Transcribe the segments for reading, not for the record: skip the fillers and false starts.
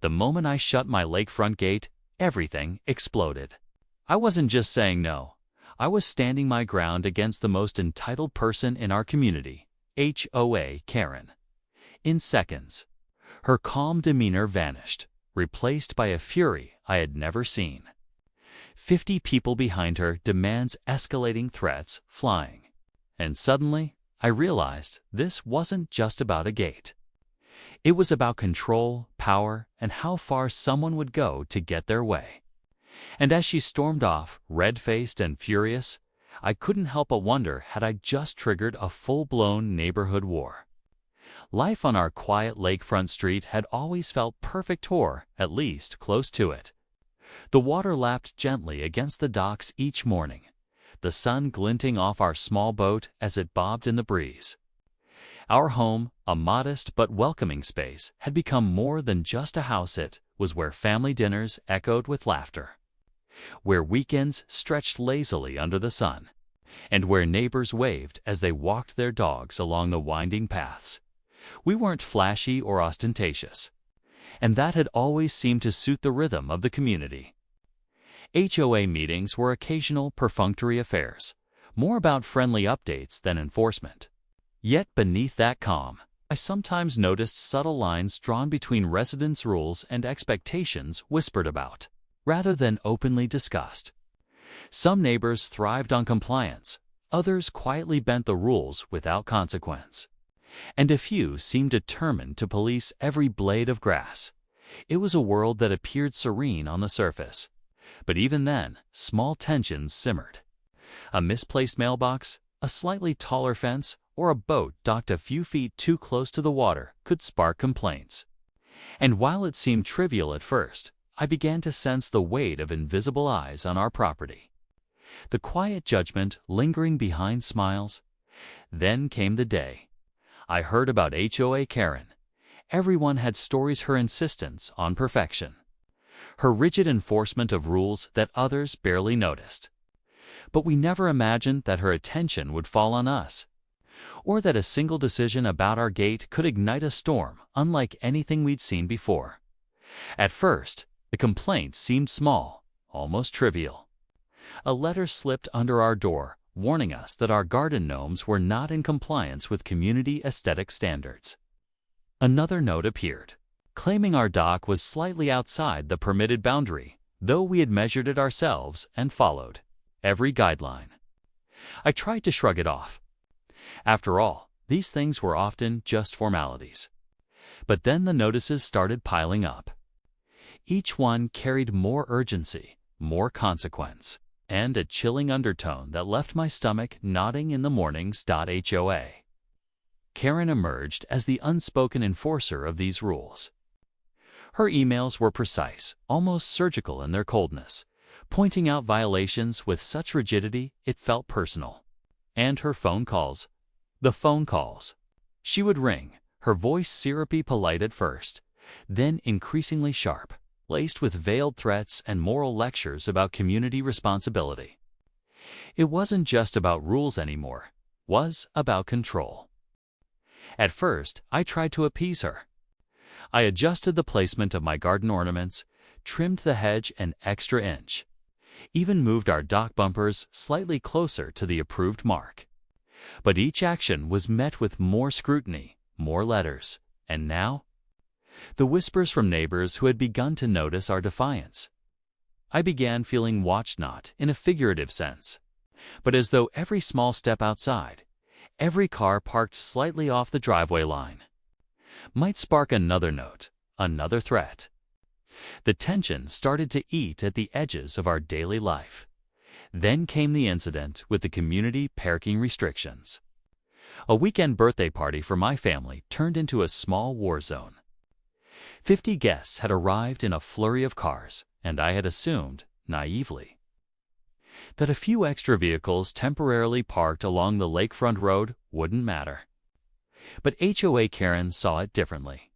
The moment I shut my lakefront gate, everything exploded. I wasn't just saying no. I was standing my ground against the most entitled person in our community, HOA Karen. In seconds, her calm demeanor vanished, replaced by a fury I had never seen. 50 people behind her, demands, escalating threats flying. And suddenly, I realized this wasn't just about a gate. It was about control, power, and how far someone would go to get their way. And as she stormed off, red-faced and furious, I couldn't help but wonder, had I just triggered a full-blown neighborhood war? Life on our quiet lakefront street had always felt perfect, or at least close to it. The water lapped gently against the docks each morning, the sun glinting off our small boat as it bobbed in the breeze. Our home, a modest but welcoming space, had become more than just a house. It was where family dinners echoed with laughter, where weekends stretched lazily under the sun, and where neighbors waved as they walked their dogs along the winding paths. We weren't flashy or ostentatious, and that had always seemed to suit the rhythm of the community. HOA meetings were occasional, perfunctory affairs, more about friendly updates than enforcement. Yet beneath that calm, I sometimes noticed subtle lines drawn between residents' rules and expectations, whispered about, rather than openly discussed. Some neighbors thrived on compliance, others quietly bent the rules without consequence, and a few seemed determined to police every blade of grass. It was a world that appeared serene on the surface, but even then, small tensions simmered. A misplaced mailbox, a slightly taller fence, or a boat docked a few feet too close to the water could spark complaints. And while it seemed trivial at first, I began to sense the weight of invisible eyes on our property. The quiet judgment lingering behind smiles. Then came the day I heard about HOA Karen. Everyone had stories: her insistence on perfection, her rigid enforcement of rules that others barely noticed. But we never imagined that her attention would fall on us, or that a single decision about our gate could ignite a storm unlike anything we'd seen before. At first, the complaint seemed small, almost trivial. A letter slipped under our door, warning us that our garden gnomes were not in compliance with community aesthetic standards. Another note appeared, claiming our dock was slightly outside the permitted boundary, though we had measured it ourselves and followed every guideline. I tried to shrug it off. After all, these things were often just formalities. But then the notices started piling up. Each one carried more urgency, more consequence, and a chilling undertone that left my stomach knotting in the mornings. HOA Karen emerged as the unspoken enforcer of these rules. Her emails were precise, almost surgical in their coldness, pointing out violations with such rigidity it felt personal. And her phone calls. The phone calls. She would ring, her voice syrupy polite at first, then increasingly sharp, laced with veiled threats and moral lectures about community responsibility. It wasn't just about rules anymore, it was about control. At first, I tried to appease her. I adjusted the placement of my garden ornaments, trimmed the hedge an extra inch, even moved our dock bumpers slightly closer to the approved mark. But each action was met with more scrutiny, more letters, and now, the whispers from neighbors who had begun to notice our defiance. I began feeling watched, not in a figurative sense, but as though every small step outside, every car parked slightly off the driveway line, might spark another note, another threat. The tension started to eat at the edges of our daily life. Then came the incident with the community parking restrictions. A weekend birthday party for my family turned into a small war zone. 50 guests had arrived in a flurry of cars, and I had assumed, naively, that a few extra vehicles temporarily parked along the lakefront road wouldn't matter. But HOA Karen saw it differently.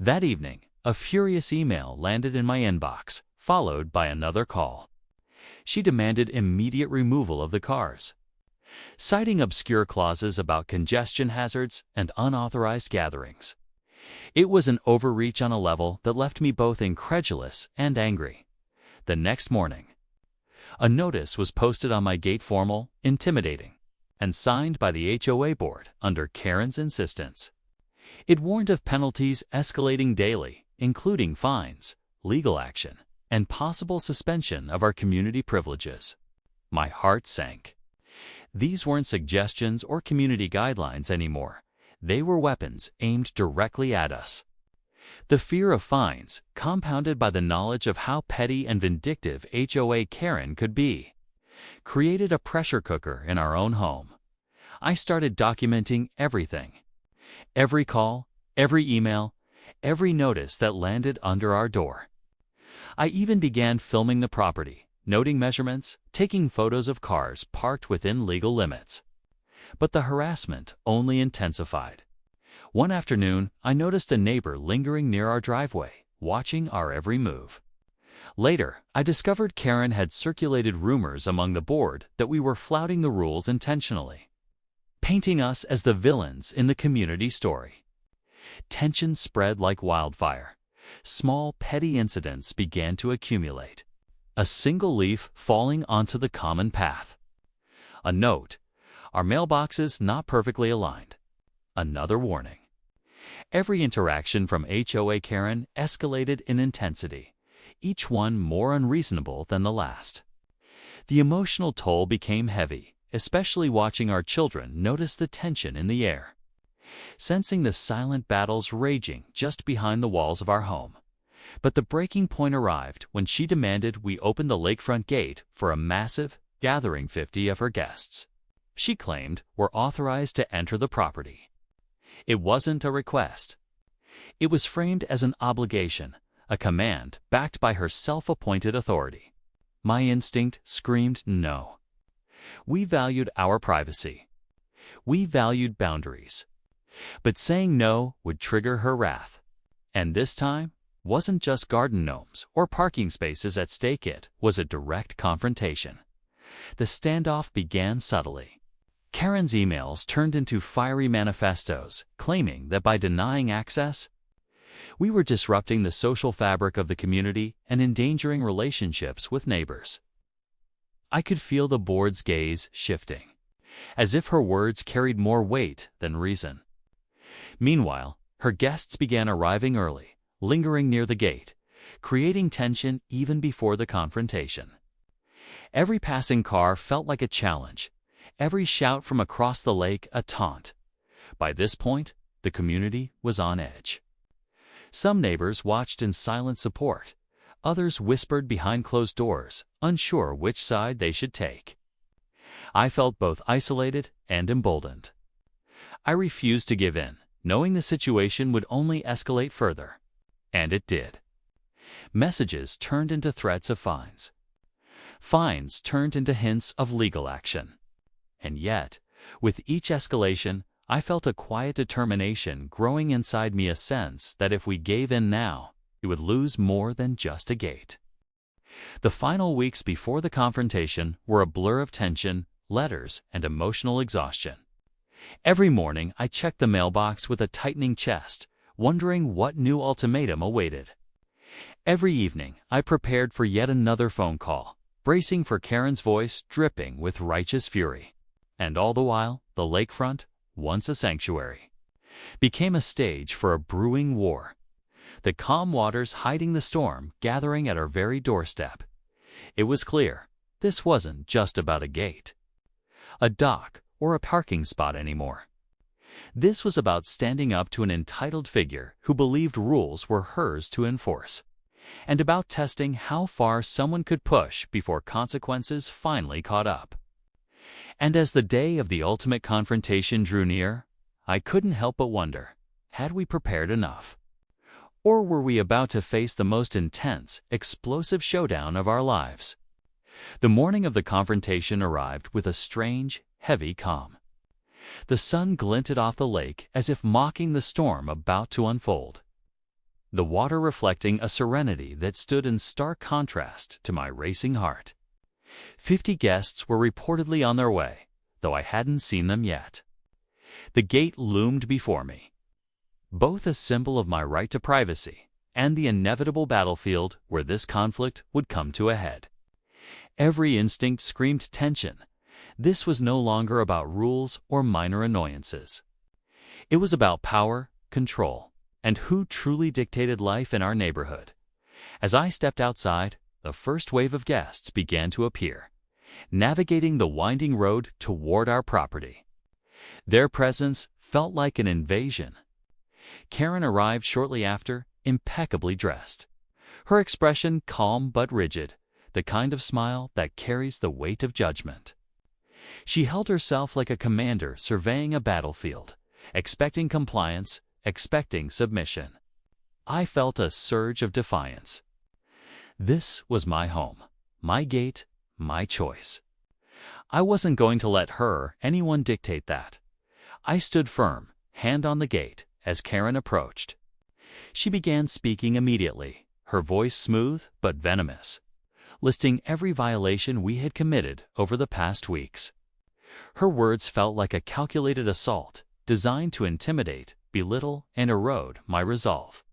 That evening, a furious email landed in my inbox, followed by another call. She demanded immediate removal of the cars, citing obscure clauses about congestion hazards and unauthorized gatherings. It was an overreach on a level that left me both incredulous and angry. The next morning, a notice was posted on my gate formal, intimidating, and signed by the HOA board under Karen's insistence. It warned of penalties escalating daily, including fines, legal action, and possible suspension of our community privileges. My heart sank. These weren't suggestions or community guidelines anymore. They were weapons aimed directly at us. The fear of fines, compounded by the knowledge of how petty and vindictive HOA Karen could be, created a pressure cooker in our own home. I started documenting everything. Every call, every email, every notice that landed under our door. I even began filming the property, noting measurements, taking photos of cars parked within legal limits. But the harassment only intensified. One afternoon, I noticed a neighbor lingering near our driveway, watching our every move. Later, I discovered Karen had circulated rumors among the board that we were flouting the rules intentionally, painting us as the villains in the community story. Tension spread like wildfire. Small, petty incidents began to accumulate. A single leaf falling onto the common path. A note. Our mailboxes not perfectly aligned. Another warning. Every interaction from HOA Karen escalated in intensity, each one more unreasonable than the last. The emotional toll became heavy, especially watching our children notice the tension in the air, sensing the silent battles raging just behind the walls of our home. But the breaking point arrived when she demanded we open the lakefront gate for a massive gathering 50 of her guests. She claimed were authorized to enter the property. It wasn't a request. It was framed as an obligation, a command backed by her self-appointed authority. My instinct screamed no. We valued our privacy. We valued boundaries. But saying no would trigger her wrath. And this time wasn't just garden gnomes or parking spaces at stake. It was a direct confrontation. The standoff began subtly. Karen's emails turned into fiery manifestos, claiming that by denying access, we were disrupting the social fabric of the community and endangering relationships with neighbors. I could feel the board's gaze shifting, as if her words carried more weight than reason. Meanwhile, her guests began arriving early, lingering near the gate, creating tension even before the confrontation. Every passing car felt like a challenge, every shout from across the lake a taunt. By this point, the community was on edge. Some neighbors watched in silent support. Others whispered behind closed doors, unsure which side they should take. I felt both isolated and emboldened. I refused to give in, knowing the situation would only escalate further. And it did. Messages turned into threats of fines. Fines turned into hints of legal action. And yet, with each escalation, I felt a quiet determination growing inside me, a sense that if we gave in now, it would lose more than just a gate. The final weeks before the confrontation were a blur of tension, letters, and emotional exhaustion. Every morning, I checked the mailbox with a tightening chest, wondering what new ultimatum awaited. Every evening, I prepared for yet another phone call, bracing for Karen's voice dripping with righteous fury. And all the while, the lakefront, once a sanctuary, became a stage for a brewing war. The calm waters hiding the storm gathering at our very doorstep. It was clear, this wasn't just about a gate, a dock, or a parking spot anymore. This was about standing up to an entitled figure who believed rules were hers to enforce, and about testing how far someone could push before consequences finally caught up. And as the day of the ultimate confrontation drew near, I couldn't help but wonder, had we prepared enough? Or were we about to face the most intense, explosive showdown of our lives? The morning of the confrontation arrived with a strange, heavy calm. The sun glinted off the lake as if mocking the storm about to unfold, the water reflecting a serenity that stood in stark contrast to my racing heart. 50 guests were reportedly on their way, though I hadn't seen them yet. The gate loomed before me, both a symbol of my right to privacy and the inevitable battlefield where this conflict would come to a head. Every instinct screamed tension. This was no longer about rules or minor annoyances. It was about power, control, and who truly dictated life in our neighborhood. As I stepped outside, the first wave of guests began to appear, navigating the winding road toward our property. Their presence felt like an invasion. Karen arrived shortly after, impeccably dressed. Her expression calm but rigid, the kind of smile that carries the weight of judgment. She held herself like a commander surveying a battlefield, expecting compliance, expecting submission. I felt a surge of defiance. This was my home, my gate, my choice. I wasn't going to let her, anyone dictate that. I stood firm, hand on the gate, as Karen approached. She began speaking immediately, her voice smooth but venomous, listing every violation we had committed over the past weeks. Her words felt like a calculated assault, designed to intimidate, belittle, and erode my resolve.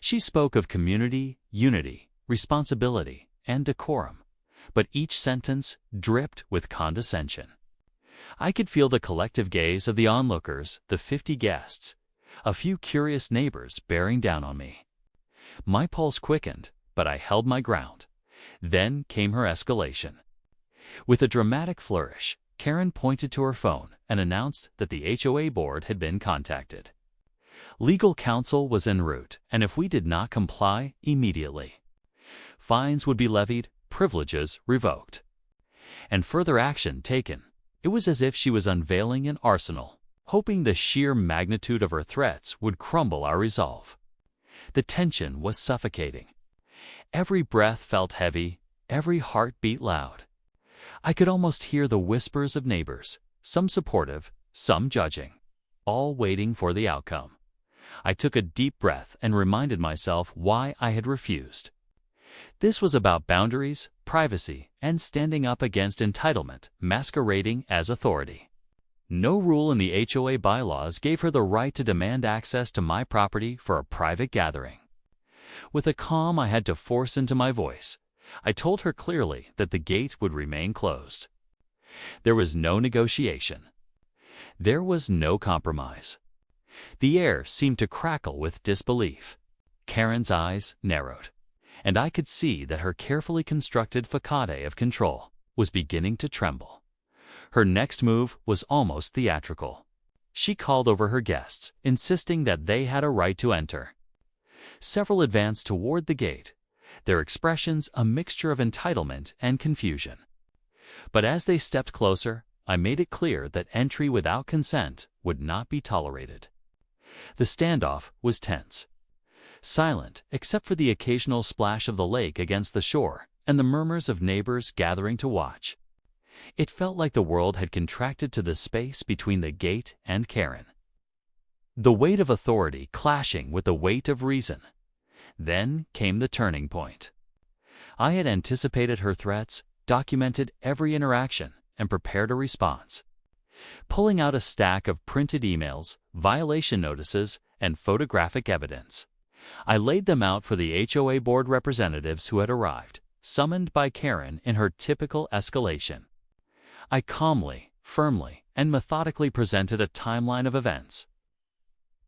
She spoke of community, unity, responsibility, and decorum, but each sentence dripped with condescension. I could feel the collective gaze of the onlookers, the 50 guests, a few curious neighbors bearing down on me. My pulse quickened, but I held my ground. Then came her escalation. With a dramatic flourish, Karen pointed to her phone and announced that the HOA board had been contacted. Legal counsel was en route, and if we did not comply immediately, fines would be levied, privileges revoked, and further action taken. It was as if she was unveiling an arsenal, hoping the sheer magnitude of her threats would crumble our resolve. The tension was suffocating. Every breath felt heavy, every heart beat loud. I could almost hear the whispers of neighbors, some supportive, some judging, all waiting for the outcome. I took a deep breath and reminded myself why I had refused. This was about boundaries, privacy, and standing up against entitlement masquerading as authority. No rule in the HOA bylaws gave her the right to demand access to my property for a private gathering. With a calm I had to force into my voice, I told her clearly that the gate would remain closed. There was no negotiation. There was no compromise. The air seemed to crackle with disbelief. Karen's eyes narrowed, and I could see that her carefully constructed facade of control was beginning to tremble. Her next move was almost theatrical. She called over her guests, insisting that they had a right to enter. Several advanced toward the gate, their expressions a mixture of entitlement and confusion. But as they stepped closer, I made it clear that entry without consent would not be tolerated. The standoff was tense, silent except for the occasional splash of the lake against the shore and the murmurs of neighbors gathering to watch. It felt like the world had contracted to the space between the gate and Karen. The weight of authority clashing with the weight of reason. Then came the turning point. I had anticipated her threats, documented every interaction, and prepared a response. Pulling out a stack of printed emails, violation notices, and photographic evidence, I laid them out for the HOA board representatives who had arrived, summoned by Karen in her typical escalation. I calmly, firmly, and methodically presented a timeline of events,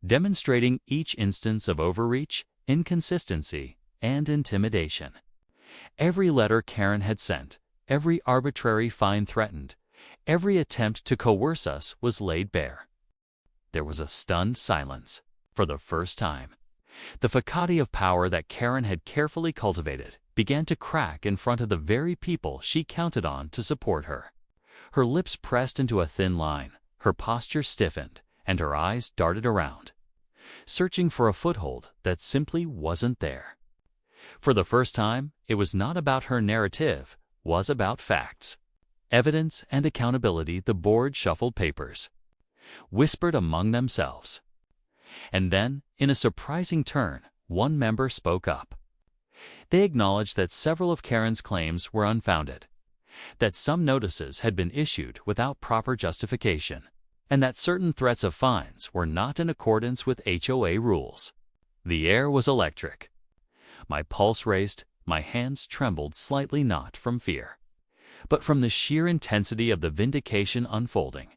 demonstrating each instance of overreach, inconsistency, and intimidation. Every letter Karen had sent, every arbitrary fine threatened, every attempt to coerce us was laid bare. There was a stunned silence. For the first time, the facade of power that Karen had carefully cultivated began to crack in front of the very people she counted on to support her. Her lips pressed into a thin line, her posture stiffened, and her eyes darted around, searching for a foothold that simply wasn't there. For the first time, it was not about her narrative, was about facts. Evidence and accountability. The board shuffled papers, whispered among themselves. And then, in a surprising turn, one member spoke up. They acknowledged that several of Karen's claims were unfounded, that some notices had been issued without proper justification, and that certain threats of fines were not in accordance with HOA rules. The air was electric. My pulse raced, my hands trembled slightly, not from fear, but from the sheer intensity of the vindication unfolding.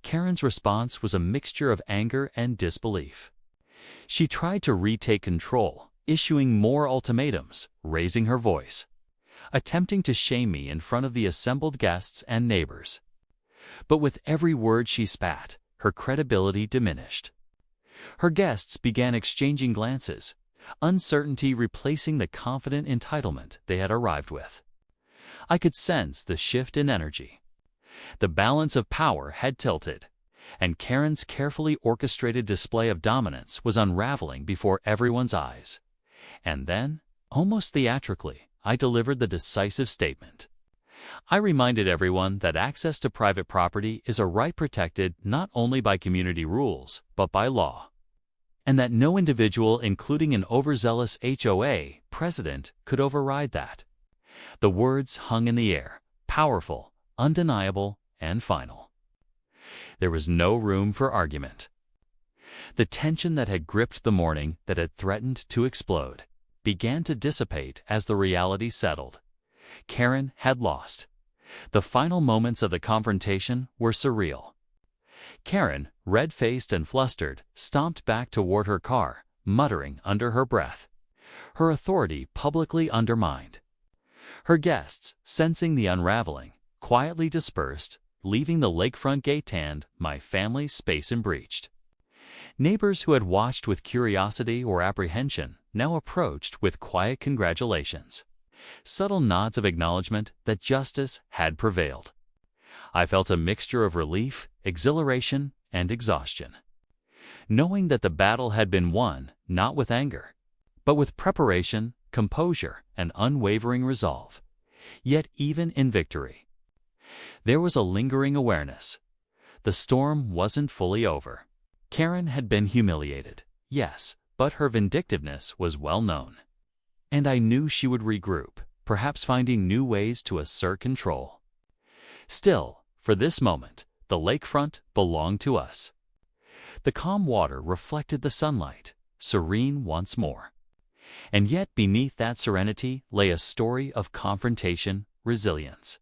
Karen's response was a mixture of anger and disbelief. She tried to retake control, issuing more ultimatums, raising her voice, attempting to shame me in front of the assembled guests and neighbors. But with every word she spat, her credibility diminished. Her guests began exchanging glances, uncertainty replacing the confident entitlement they had arrived with. I could sense the shift in energy. The balance of power had tilted, and Karen's carefully orchestrated display of dominance was unraveling before everyone's eyes. And then, almost theatrically, I delivered the decisive statement. I reminded everyone that access to private property is a right protected not only by community rules, but by law, and that no individual, including an overzealous HOA president, could override that. The words hung in the air, powerful, undeniable, and final. There was no room for argument. The tension that had gripped the morning that had threatened to explode began to dissipate as the reality settled. Karen had lost. The final moments of the confrontation were surreal. Karen, red-faced and flustered, stomped back toward her car, muttering under her breath. Her authority publicly undermined. Her guests, sensing the unraveling, quietly dispersed, leaving the lakefront gate and my family's space breached. Neighbors who had watched with curiosity or apprehension now approached with quiet congratulations, subtle nods of acknowledgement that justice had prevailed. I felt a mixture of relief, exhilaration, and exhaustion, knowing that the battle had been won not with anger, but with preparation, composure, and unwavering resolve. Yet even in victory, there was a lingering awareness. The storm wasn't fully over. Karen had been humiliated, yes, but her vindictiveness was well known. And I knew she would regroup, perhaps finding new ways to assert control. Still, for this moment, the lakefront belonged to us. The calm water reflected the sunlight, serene once more. And yet beneath that serenity lay a story of confrontation, resilience,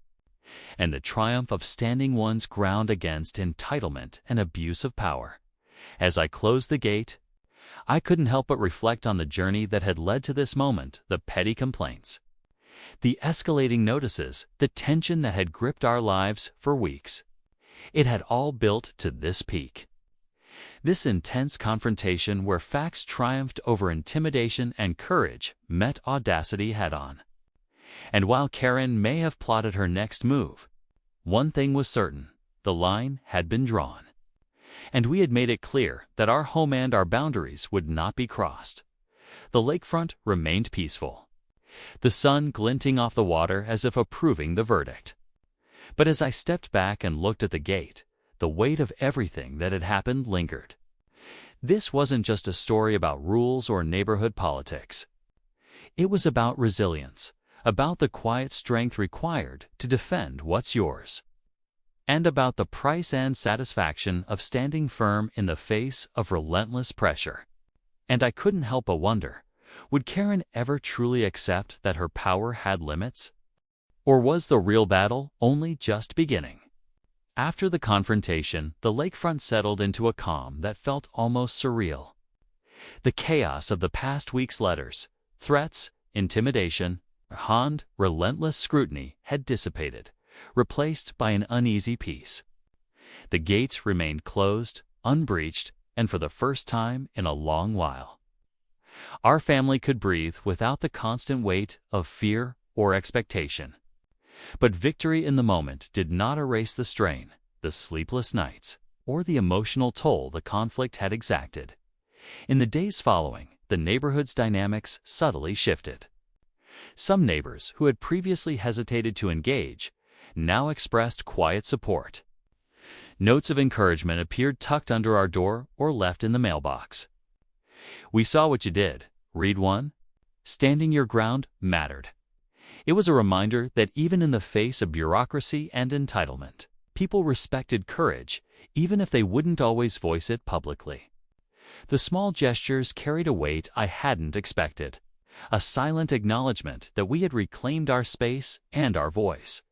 and the triumph of standing one's ground against entitlement and abuse of power. As I closed the gate, I couldn't help but reflect on the journey that had led to this moment, the petty complaints, the escalating notices, the tension that had gripped our lives for weeks. It had all built to this peak. This intense confrontation where facts triumphed over intimidation and courage met audacity head-on. And while Karen may have plotted her next move, one thing was certain: the line had been drawn. And we had made it clear that our home and our boundaries would not be crossed. The lakefront remained peaceful, the sun glinting off the water as if approving the verdict. But as I stepped back and looked at the gate, the weight of everything that had happened lingered. This wasn't just a story about rules or neighborhood politics. It was about resilience, about the quiet strength required to defend what's yours, and about the price and satisfaction of standing firm in the face of relentless pressure. And I couldn't help but wonder, would Karen ever truly accept that her power had limits? Or was the real battle only just beginning? After the confrontation, the lakefront settled into a calm that felt almost surreal. The chaos of the past week's letters, threats, intimidation, and relentless scrutiny had dissipated, replaced by an uneasy peace. The gates remained closed, unbreached, and for the first time in a long while, our family could breathe without the constant weight of fear or expectation. But victory in the moment did not erase the strain, the sleepless nights, or the emotional toll the conflict had exacted. In the days following, the neighborhood's dynamics subtly shifted. Some neighbors who had previously hesitated to engage now expressed quiet support. Notes of encouragement appeared tucked under our door or left in the mailbox. "We saw what you did. Read one. Standing your ground mattered." It was a reminder that even in the face of bureaucracy and entitlement, people respected courage, even if they wouldn't always voice it publicly. The small gestures carried a weight I hadn't expected, a silent acknowledgement that we had reclaimed our space and our voice.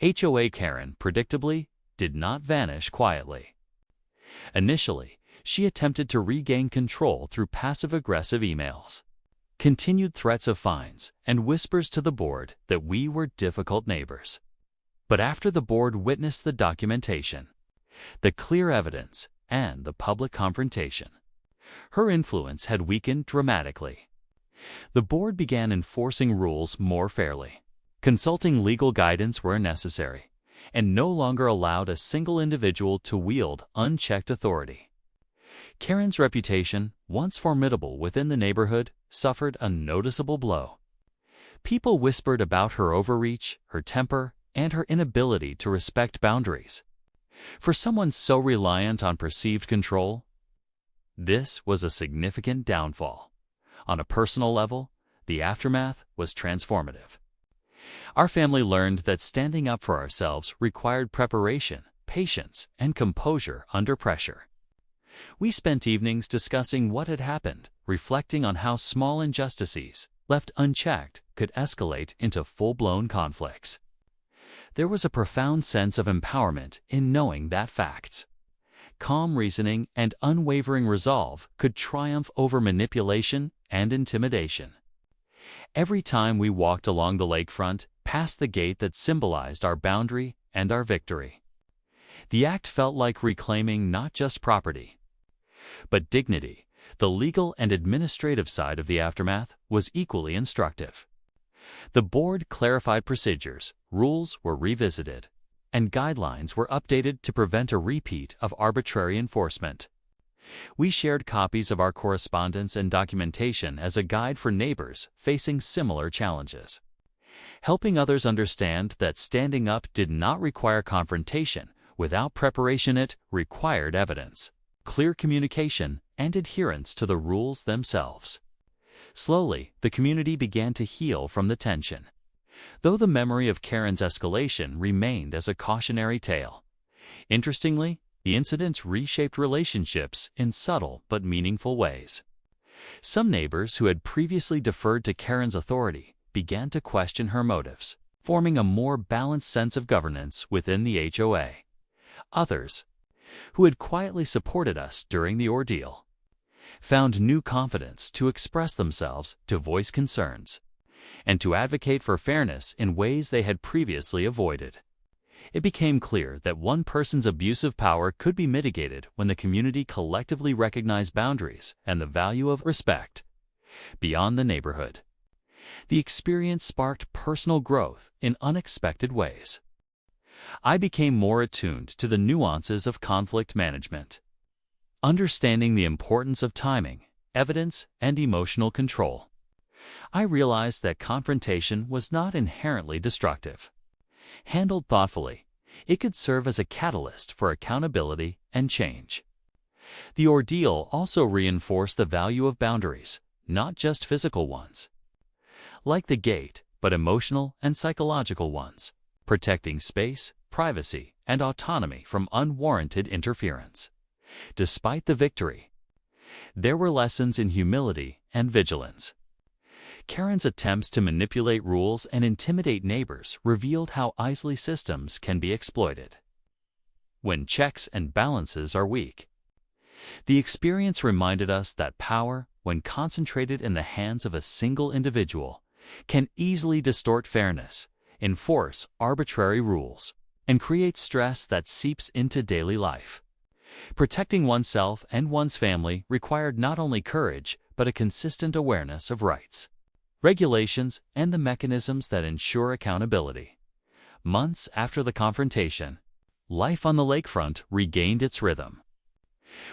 HOA Karen, predictably, did not vanish quietly. Initially, she attempted to regain control through passive-aggressive emails, continued threats of fines, and whispers to the board that we were difficult neighbors. But after the board witnessed the documentation, the clear evidence, and the public confrontation, her influence had weakened dramatically. The board began enforcing rules more fairly, consulting legal guidance where necessary, and no longer allowed a single individual to wield unchecked authority. Karen's reputation, once formidable within the neighborhood, suffered a noticeable blow. People whispered about her overreach, her temper, and her inability to respect boundaries. For someone so reliant on perceived control, this was a significant downfall. On a personal level, the aftermath was transformative. Our family learned that standing up for ourselves required preparation, patience, and composure under pressure. We spent evenings discussing what had happened, reflecting on how small injustices, left unchecked, could escalate into full-blown conflicts. There was a profound sense of empowerment in knowing that facts, calm reasoning, and unwavering resolve could triumph over manipulation and intimidation. Every time we walked along the lakefront, past the gate that symbolized our boundary and our victory, the act felt like reclaiming not just property, but dignity. The legal and administrative side of the aftermath was equally instructive. The board clarified procedures, rules were revisited, and guidelines were updated to prevent a repeat of arbitrary enforcement. We shared copies of our correspondence and documentation as a guide for neighbors facing similar challenges, helping others understand that standing up did not require confrontation. Without preparation, it required evidence, clear communication, and adherence to the rules themselves. Slowly, the community began to heal from the tension, though the memory of Karen's escalation remained as a cautionary tale. Interestingly, the incident reshaped relationships in subtle but meaningful ways. Some neighbors who had previously deferred to Karen's authority began to question her motives, forming a more balanced sense of governance within the HOA. Others, who had quietly supported us during the ordeal, found new confidence to express themselves, to voice concerns, and to advocate for fairness in ways they had previously avoided. It became clear that one person's abuse of power could be mitigated when the community collectively recognized boundaries and the value of respect beyond the neighborhood. The experience sparked personal growth in unexpected ways. I became more attuned to the nuances of conflict management, understanding the importance of timing, evidence, and emotional control. I realized that confrontation was not inherently destructive. Handled thoughtfully, it could serve as a catalyst for accountability and change. The ordeal also reinforced the value of boundaries, not just physical ones, like the gate, but emotional and psychological ones, protecting space, privacy, and autonomy from unwarranted interference. Despite the victory, there were lessons in humility and vigilance. Karen's attempts to manipulate rules and intimidate neighbors revealed how easily systems can be exploited when checks and balances are weak. The experience reminded us that power, when concentrated in the hands of a single individual, can easily distort fairness, enforce arbitrary rules, and create stress that seeps into daily life. Protecting oneself and one's family required not only courage, but a consistent awareness of rights, regulations, and the mechanisms that ensure accountability. Months after the confrontation, life on the lakefront regained its rhythm.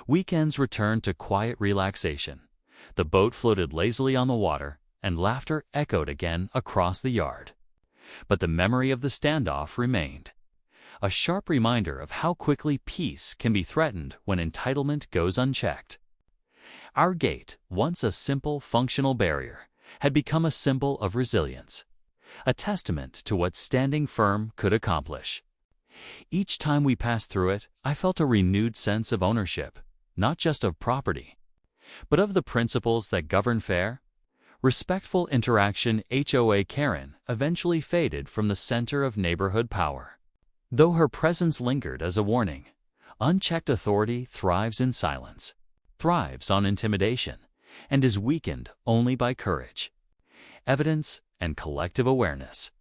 Weekends returned to quiet relaxation. The boat floated lazily on the water, and laughter echoed again across the yard. But the memory of the standoff remained, a sharp reminder of how quickly peace can be threatened when entitlement goes unchecked. Our gate, once a simple, functional barrier, had become a symbol of resilience, a testament to what standing firm could accomplish. Each time we passed through it, I felt a renewed sense of ownership, not just of property, but of the principles that govern fair, respectful interaction. HOA Karen eventually faded from the center of neighborhood power. Though her presence lingered as a warning, unchecked authority thrives in silence, thrives on intimidation, and is weakened only by courage, evidence, and collective awareness.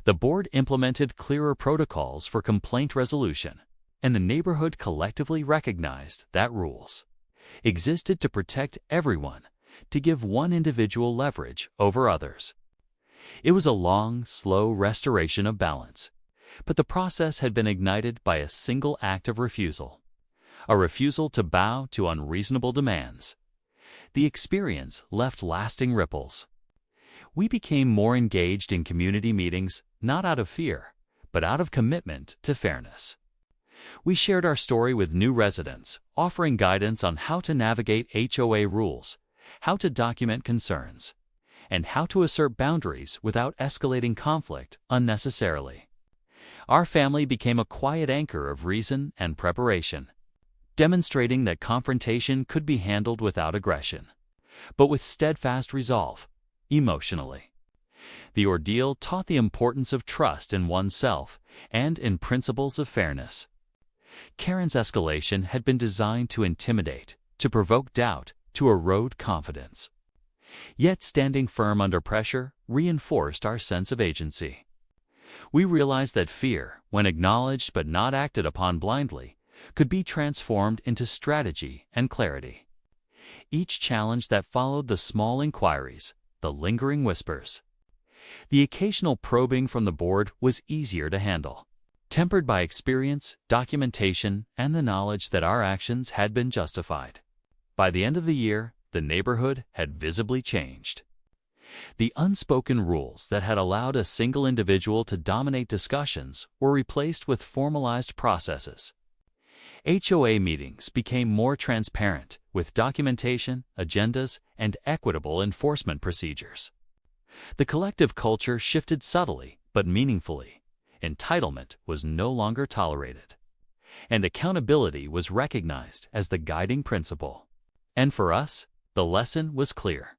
The board implemented clearer protocols for complaint resolution, and the neighborhood collectively recognized that rules existed to protect everyone, to give one individual leverage over others. It was a long, slow restoration of balance, but the process had been ignited by a single act of refusal, a refusal to bow to unreasonable demands. The experience left lasting ripples. We became more engaged in community meetings, not out of fear, but out of commitment to fairness. We shared our story with new residents, offering guidance on how to navigate HOA rules, how to document concerns, and how to assert boundaries without escalating conflict unnecessarily. Our family became a quiet anchor of reason and preparation, demonstrating that confrontation could be handled without aggression, but with steadfast resolve, emotionally. The ordeal taught the importance of trust in oneself and in principles of fairness. Karen's escalation had been designed to intimidate, to provoke doubt, to erode confidence. Yet standing firm under pressure reinforced our sense of agency. We realized that fear, when acknowledged but not acted upon blindly, could be transformed into strategy and clarity. Each challenge that followed the small inquiries, the lingering whispers, the occasional probing from the board was easier to handle, tempered by experience, documentation, and the knowledge that our actions had been justified. By the end of the year, the neighborhood had visibly changed. The unspoken rules that had allowed a single individual to dominate discussions were replaced with formalized processes. HOA meetings became more transparent, with documentation, agendas, and equitable enforcement procedures. The collective culture shifted subtly but meaningfully. Entitlement was no longer tolerated, and accountability was recognized as the guiding principle. And for us, the lesson was clear.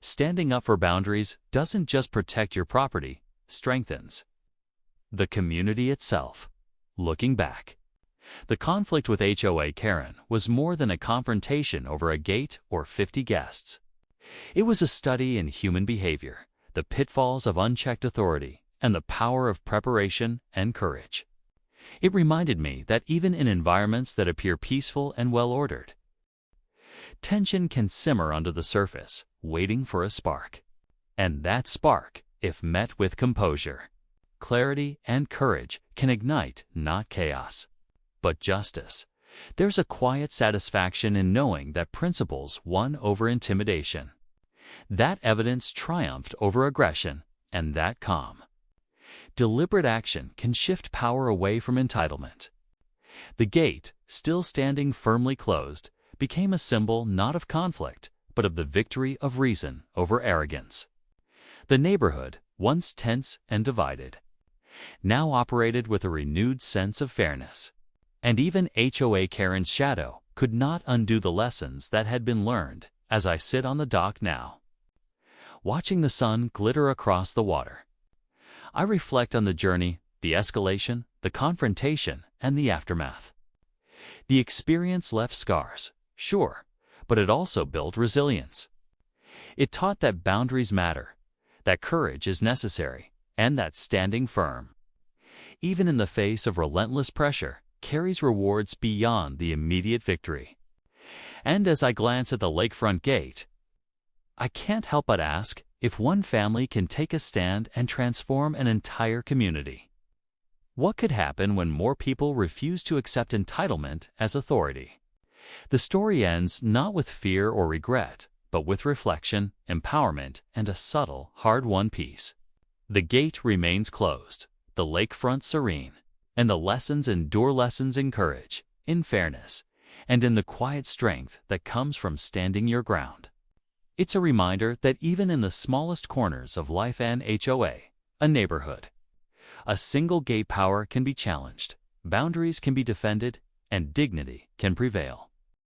Standing up for boundaries doesn't just protect your property, strengthens the community itself. Looking back, the conflict with HOA Karen was more than a confrontation over a gate or 50 guests. It was a study in human behavior, the pitfalls of unchecked authority, and the power of preparation and courage. It reminded me that even in environments that appear peaceful and well-ordered, tension can simmer under the surface, waiting for a spark. And that spark, if met with composure, clarity, and courage, can ignite not chaos, but justice. There's a quiet satisfaction in knowing that principles won over intimidation, that evidence triumphed over aggression, and that calm, deliberate action can shift power away from entitlement. The gate, still standing firmly closed, became a symbol not of conflict, but of the victory of reason over arrogance. The neighborhood, once tense and divided, now operated with a renewed sense of fairness. And even HOA Karen's shadow could not undo the lessons that had been learned. As I sit on the dock now, watching the sun glitter across the water, I reflect on the journey, the escalation, the confrontation, and the aftermath. The experience left scars, sure, but it also built resilience. It taught that boundaries matter, that courage is necessary, and that standing firm, even in the face of relentless pressure, carries rewards beyond the immediate victory. And as I glance at the lakefront gate, I can't help but ask if one family can take a stand and transform an entire community. What could happen when more people refuse to accept entitlement as authority? The story ends not with fear or regret, but with reflection, empowerment, and a subtle, hard-won peace. The gate remains closed, the lakefront serene, and the lessons endure, lessons in courage, in fairness, and in the quiet strength that comes from standing your ground. It's a reminder that even in the smallest corners of life, an HOA, a neighborhood, A single gate power can be challenged, boundaries can be defended, and dignity can prevail.